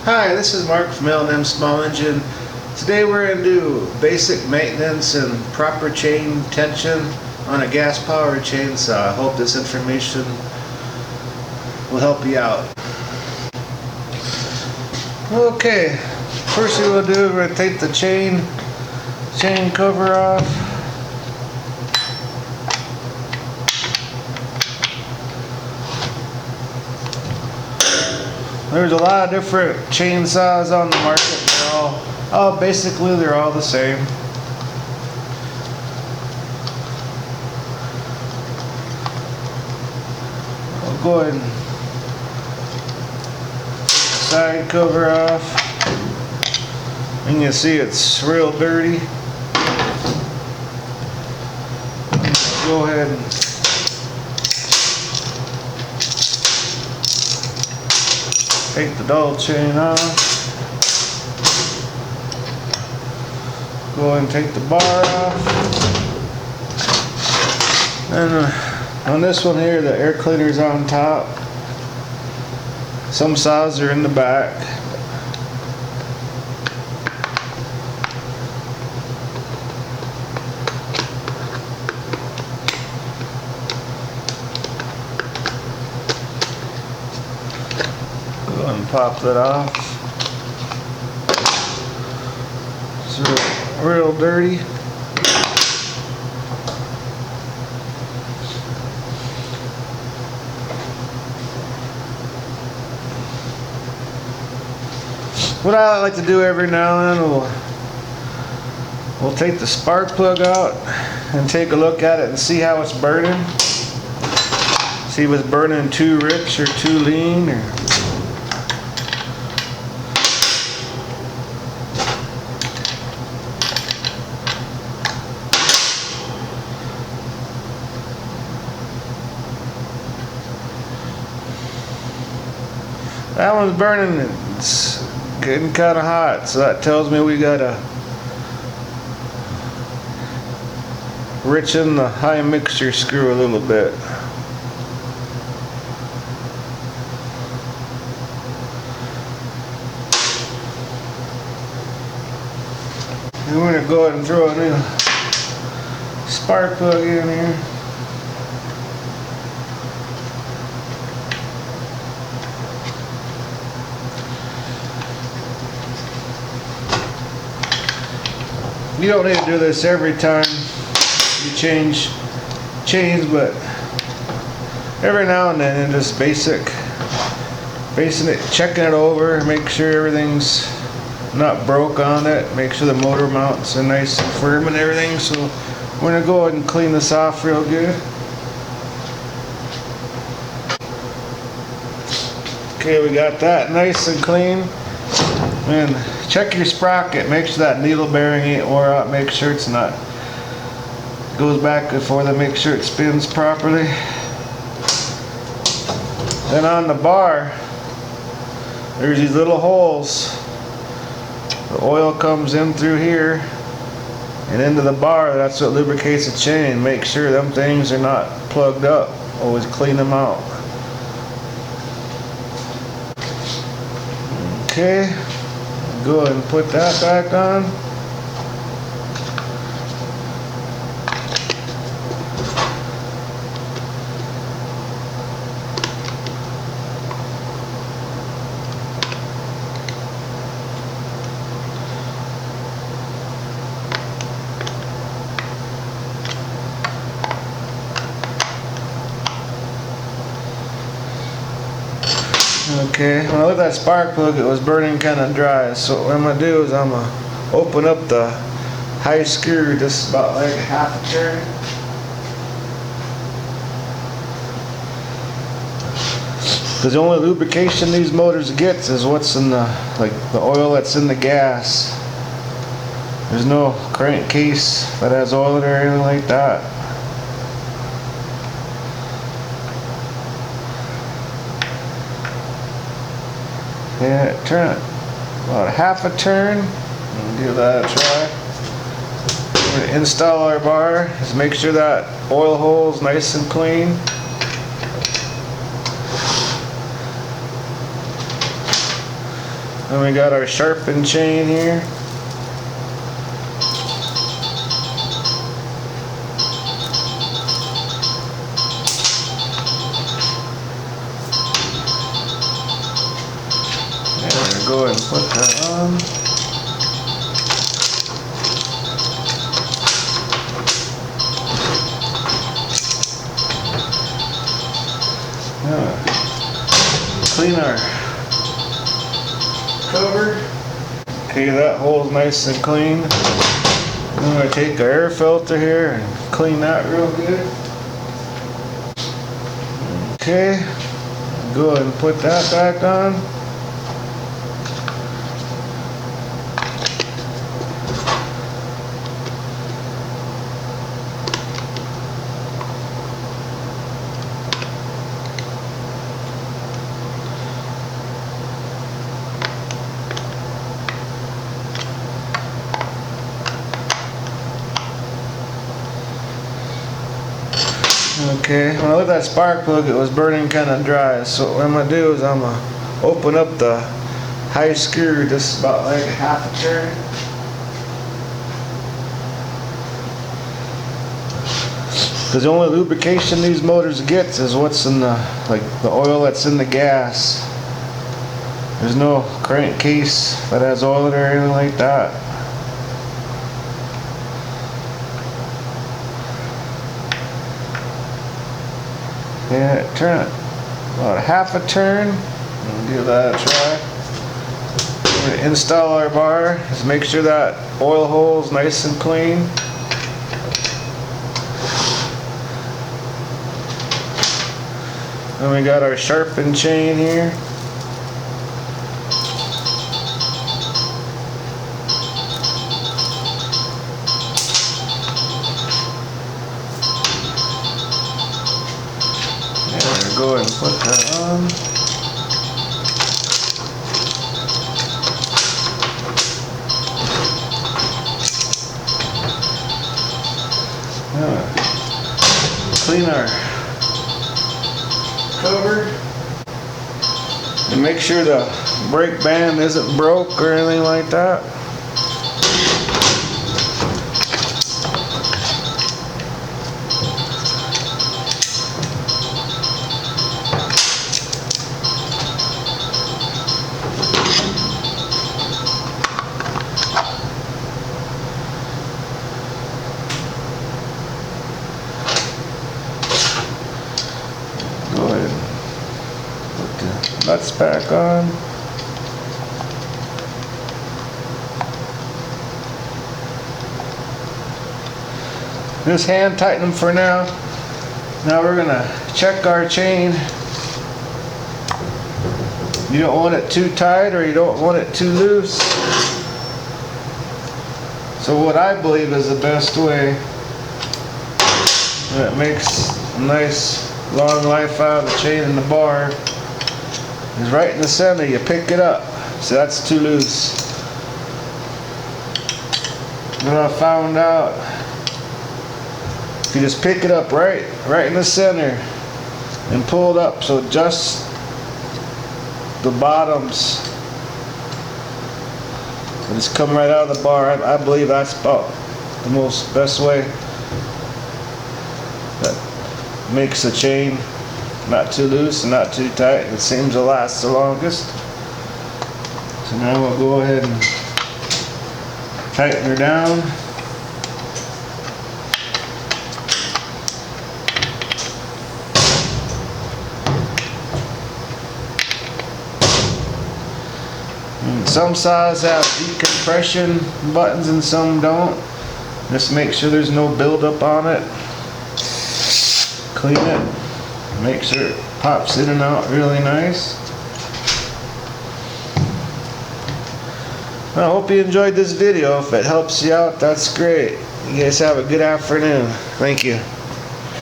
Hi, this is Mark from L&M Small Engine. Today we're going to do basic maintenance and proper chain tension on a gas-powered chainsaw. I hope this information will help you out. Okay, first thing we'll do, we're going to take the chain cover off. There's a lot of different chainsaws on the market. Basically they're all the same. I'll go ahead and side cover off. And you can see it's real dirty. Go ahead and take the dull chain off. Go ahead and take the bar off. And on this one here, the air cleaner's on top. Some saws are in the back. Go ahead and pop that off. It's real dirty. What I like to do every now and then, we'll take the spark plug out and take a look at it and see how it's burning. See if it's burning too rich or too lean, or that one's burning. It's getting kind of hot, so that tells me we gotta richen the high mixture screw a little bit. And we're gonna go ahead and throw a new spark plug in here. You don't need to do this every time you change chains, but every now and then, just basing it, checking it over, make sure everything's not broke on it, make sure the motor mounts are nice and firm and everything. So we're gonna go ahead and clean this off real good. Okay, we got that nice and clean. And check your sprocket, make sure that needle bearing ain't wore out, make sure it's not. Goes back and forth and make sure it spins properly. Then on the bar, there's these little holes. The oil comes in through here and into the bar. That's what lubricates the chain. Make sure them things are not plugged up. Always clean them out. Okay. Go ahead and put that back on. Okay, when I looked at that spark plug, it was burning kind of dry. So what I'm going to do is I'm going to open up the high screw just about like half a turn. Because the only lubrication these motors gets is what's in the oil that's in the gas. There's no crankcase that has oil or anything like that. Yeah, turn it about half a turn and give that a try. We're going to install our bar. Just make sure that oil hole is nice and clean. And we got our sharpened chain here. There we go, and put that on. Clean our cover. Okay, that hole's nice and clean. I'm going to take our air filter here and clean that real good. Okay, go ahead and put that back on. Okay, when I lit that spark plug, it was burning kind of dry. So what I'm going to do is I'm going to open up the high screw just about like half a turn. Because the only lubrication these motors gets is what's in the, like the oil that's in the gas. There's no crankcase that has oil or anything like that. Yeah, turn it about half a turn and give that a try. We're going to install our bar. Just make sure that oil hole is nice and clean. And we got our sharpened chain here. Go ahead and put that on. Clean our cover and make sure the brake band isn't broke or anything like that. Nuts back on. Just hand tighten them for now. Now we're gonna check our chain. You don't want it too tight or you don't want it too loose. So what I believe is the best way, and it makes a nice long life out of the chain in the bar, is right in the center. You pick it up. So that's too loose. What I found out, if you just pick it up right in the center and pull it up so just the bottoms will just come right out of the bar. I believe that's about the best way that makes the chain not too loose and not too tight. It seems to last the longest. So now we'll go ahead and tighten her down. And some saws have decompression buttons and some don't. Just make sure there's no buildup on it. Clean it. Make sure it pops in and out really nice. I hope you enjoyed this video. If it helps you out, that's great. You guys have a good afternoon. Thank you.